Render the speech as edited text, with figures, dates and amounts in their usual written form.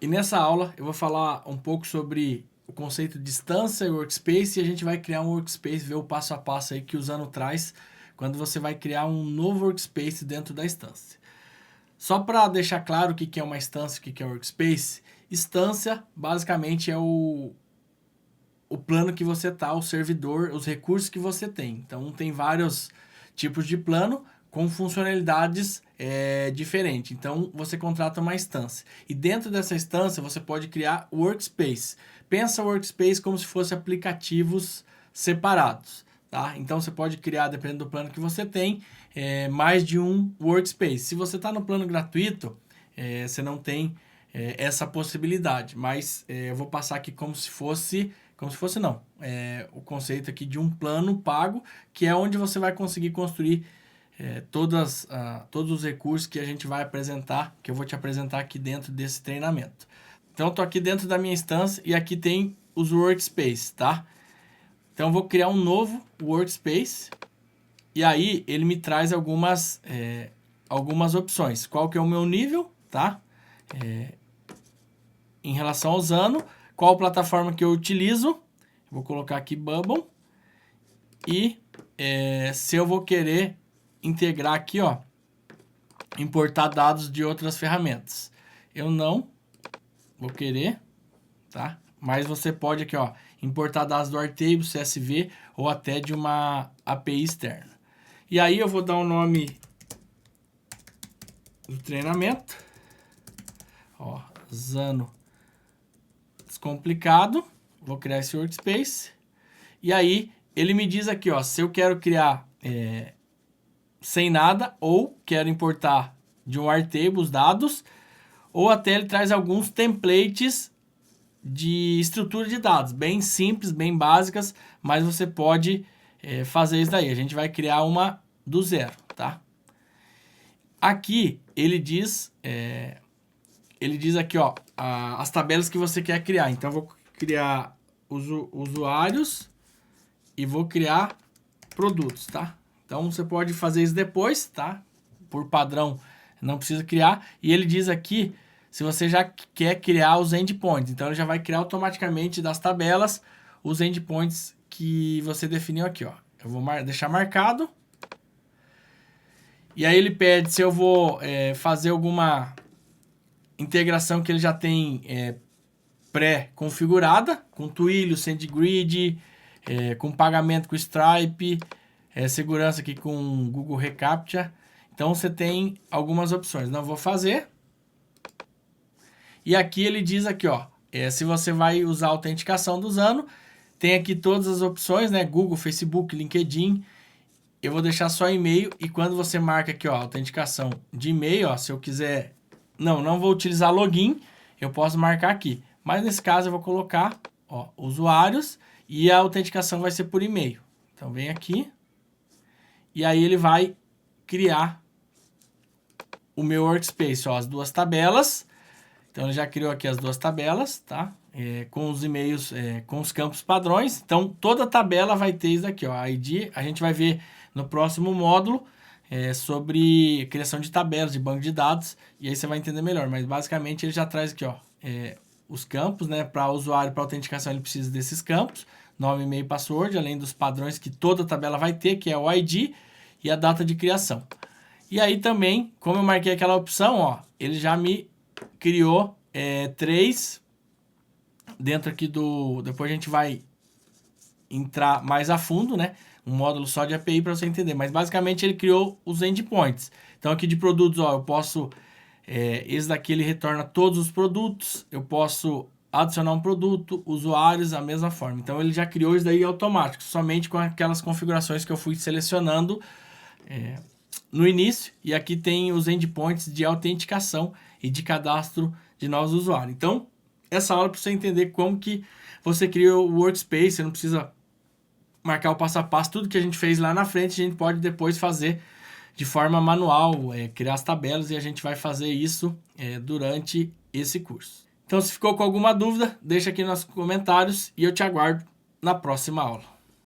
E nessa aula eu vou falar um pouco sobre o conceito de instância e workspace, e a gente vai criar um workspace, ver o passo a passo aí que o Usano traz quando você vai criar um novo workspace dentro da instância. Só para deixar claro o que é uma instância e o que é um workspace, instância basicamente é o plano que você está, o servidor, os recursos que você tem. Então tem vários tipos de plano com funcionalidades diferentes. Então você contrata uma instância. E dentro dessa instância você pode criar workspace. Pensa o workspace como se fossem aplicativos separados. Tá? Então você pode criar, dependendo do plano que você tem, mais de um workspace. Se você está no plano gratuito, você não tem essa possibilidade. Mas eu vou passar aqui como se fosse não. O conceito aqui de um plano pago, que é onde você vai conseguir construir todos os recursos que a gente vai apresentar, que eu vou te apresentar aqui dentro desse treinamento. Então, estou aqui dentro da minha instância e aqui tem os workspace, tá? Então, eu vou criar um novo workspace e aí ele me traz algumas opções. Qual que é o meu nível, tá? Em relação ao Usano, qual plataforma que eu utilizo, vou colocar aqui Bubble, e se eu vou querer integrar aqui, ó, importar dados de outras ferramentas. Eu não vou querer, tá? Mas você pode aqui, ó, importar dados do Airtable, CSV ou até de uma API externa. E aí eu vou dar o nome do treinamento, ó, Usano Descomplicado. Vou criar esse workspace. E aí ele me diz aqui, ó, se eu quero criar sem nada ou quero importar de um Airtable os dados, ou até ele traz alguns templates de estrutura de dados, bem simples, bem básicas, mas você pode fazer isso daí. A gente vai criar uma do zero, tá? Aqui ele diz aqui, ó, as tabelas que você quer criar. Então eu vou criar usuários e vou criar produtos, tá? Então você pode fazer isso depois, tá? Por padrão não precisa criar. E ele diz aqui se você já quer criar os endpoints. Então ele já vai criar automaticamente das tabelas os endpoints que você definiu aqui, ó. Eu vou deixar marcado. E aí ele pede se eu vou fazer alguma integração que ele já tem pré-configurada, com Twilio, SendGrid, com pagamento com Stripe, segurança aqui com Google Recaptcha. Então você tem algumas opções. Não vou fazer. E aqui ele diz aqui, ó, se você vai usar a autenticação do Usano, tem aqui todas as opções, né? Google, Facebook, LinkedIn. Eu vou deixar só e-mail e quando você marca aqui, ó, autenticação de e-mail, ó, se eu quiser, não vou utilizar login, eu posso marcar aqui. Mas nesse caso eu vou colocar, ó, usuários e a autenticação vai ser por e-mail. Então vem aqui e aí ele vai criar o meu workspace, ó, as duas tabelas. Então ele já criou aqui as duas tabelas, tá? Com os e-mails, com os campos padrões. Então toda tabela vai ter isso aqui, ó, ID. A gente vai ver no próximo módulo sobre criação de tabelas, de banco de dados, e aí você vai entender melhor. Mas basicamente ele já traz aqui, ó, os campos, né? Para usuário, para autenticação, ele precisa desses campos, nome, e-mail e password, além dos padrões que toda tabela vai ter, que é o ID e a data de criação. E aí também, como eu marquei aquela opção, ó, ele já me criou 3 dentro aqui do... Depois a gente vai entrar mais a fundo, né? Um módulo só de API para você entender. Mas basicamente ele criou os endpoints. Então aqui de produtos, ó, eu posso... esse daqui ele retorna todos os produtos. Eu posso adicionar um produto, usuários, da mesma forma. Então ele já criou isso daí automático, somente com aquelas configurações que eu fui selecionando no início. E aqui tem os endpoints de autenticação e de cadastro de novos usuários. Então, essa aula é para você entender como que você cria o workspace. Você não precisa marcar o passo a passo. Tudo que a gente fez lá na frente, a gente pode depois fazer de forma manual, criar as tabelas, e a gente vai fazer isso durante esse curso. Então, se ficou com alguma dúvida, deixa aqui nos comentários e eu te aguardo na próxima aula.